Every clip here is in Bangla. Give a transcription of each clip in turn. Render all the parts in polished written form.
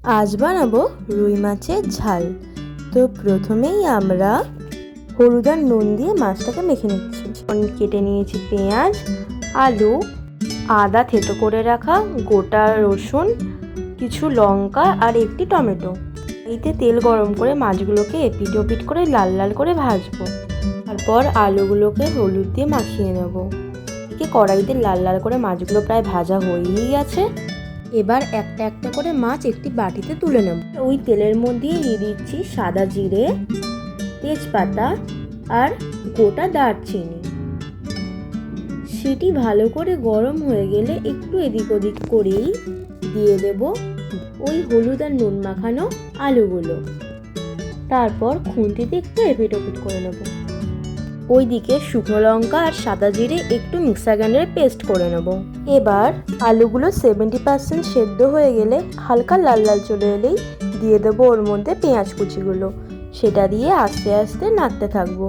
আজ বানাবো রুই মাছের ঝাল। তো প্রথমেই আমরা হলুদ আর নুন দিয়ে মাছটাকে মেখে নিচ্ছি। কেটে নিয়েছি পেঁয়াজ, আলু, আদা থেতো করে রাখা, গোটা রসুন, কিছু লঙ্কা আর একটি টমেটো। এতে তেল গরম করে মাছগুলোকে এপিট ওপিট করে লাল লাল করে ভাজবো। তারপর আলুগুলোকে হলুদ দিয়ে মাখিয়ে নেব। কড়াইতে লাল লাল করে মাছগুলো প্রায় ভাজা হয়েই গেছে। এবার একটা একটা করে মাছ একটি বাটিতে তুলে নেব। ওই তেলের মধ্যেই দিয়ে দিচ্ছি সাদা জিরে, তেজপাতা আর গোটা দারচিনি। সেটি ভালো করে গরম হয়ে গেলে একটু এদিক ওদিক করেই দিয়ে দেব ওই হলুদ আর নুন মাখানো আলুগুলো। তারপর খুন্তিতে একটু এপিট ওপিট করে নেব। ওইদিকে শুকনো লঙ্কা আর সাদা জিরে একটু মিক্সার গ্রাইন্ডারে পেস্ট করে নেব। এবার আলুগুলো 70% সেদ্ধ হয়ে গেলে হালকা লাল লাল চলে এলেই দিয়ে দেবো ওর মধ্যে পেঁয়াজ কুচিগুলো। সেটা দিয়ে আস্তে আস্তে নাড়তে থাকবো।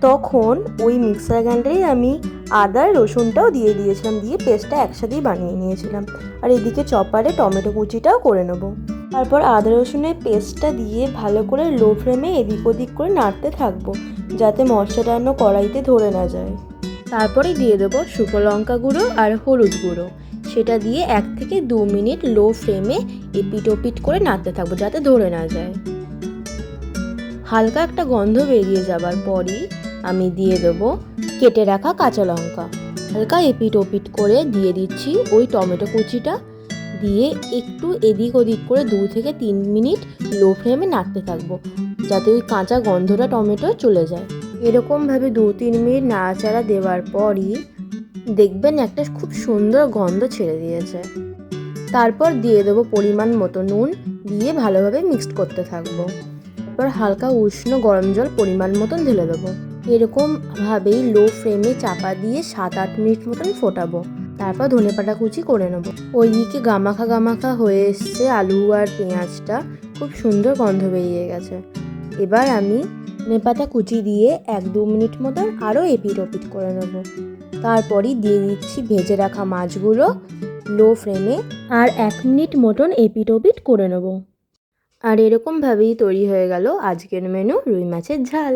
তখন ওই মিক্সার গ্রাইন্ডারে আমি আদা রসুনটাও দিয়ে দিয়েছিলাম, দিয়ে পেস্টটা একসাথেই বানিয়ে নিয়েছিলাম। আর এদিকে চপারে টমেটো কুচিটাও করে নেব। তারপর আদা রসুনের পেস্টটা দিয়ে ভালো করে লো ফ্লেমে এদিক ওদিক করে নাড়তে থাকবো, যাতে মশলাটা যেন কড়াইতে ধরে না যায়। তারপরে দিয়ে দেবো শুকনো লঙ্কা গুঁড়ো আর হলুদ গুঁড়ো। সেটা দিয়ে 1 থেকে 2 মিনিট লো ফ্লেমে এপিট ওপিট করে নাড়তে থাকবো, যাতে ধরে না যায়। হালকা একটা গন্ধ বেরিয়ে যাবার পরই আমি দিয়ে দেবো কেটে রাখা কাঁচা লঙ্কা। হালকা এপিট ওপিট করে দিয়ে দিচ্ছি ওই টমেটো কুচিটা, দিয়ে একটু এদিক ওদিক করে 2 থেকে 3 মিনিট লো ফ্লেমে নাড়তে থাকবো, যাতে ওই কাঁচা গন্ধটা টমেটো চলে যায়। এরকমভাবে 2-3 মিনিট নাড়াচাড়া দেওয়ার পরই দেখবেন একটা খুব সুন্দর গন্ধ ছেড়ে দিয়েছে। তারপর দিয়ে দেবো পরিমাণ মতো নুন, দিয়ে ভালোভাবে মিক্সড করতে থাকবো। তারপর হালকা উষ্ণ গরম জল পরিমাণ মতন ঢেলে দেবো। এরকমভাবেই লো ফ্লেমে চাপা দিয়ে 7-8 মিনিট মতন ফোটাবো। তারপর ধনেপাতা কুচি করে নেবো। ওইদিকে গামাখা গামাখা হয়ে এসছে আলু আর পেঁয়াজটা, খুব সুন্দর গন্ধ বেরিয়ে গেছে। এবার আমি ধনেপাতা কুচি দিয়ে 1-2 মিনিট মতন আরও এপিট ওপিট করে নেবো। তারপরই দিয়ে দিচ্ছি ভেজে রাখা মাছগুলো লো ফ্লেমে, আর 1 মিনিট মতন এপিট ওপিট করে নেবো। আর এরকমভাবেই তৈরি হয়ে গেল আজকের মেনু রুই মাছের ঝাল।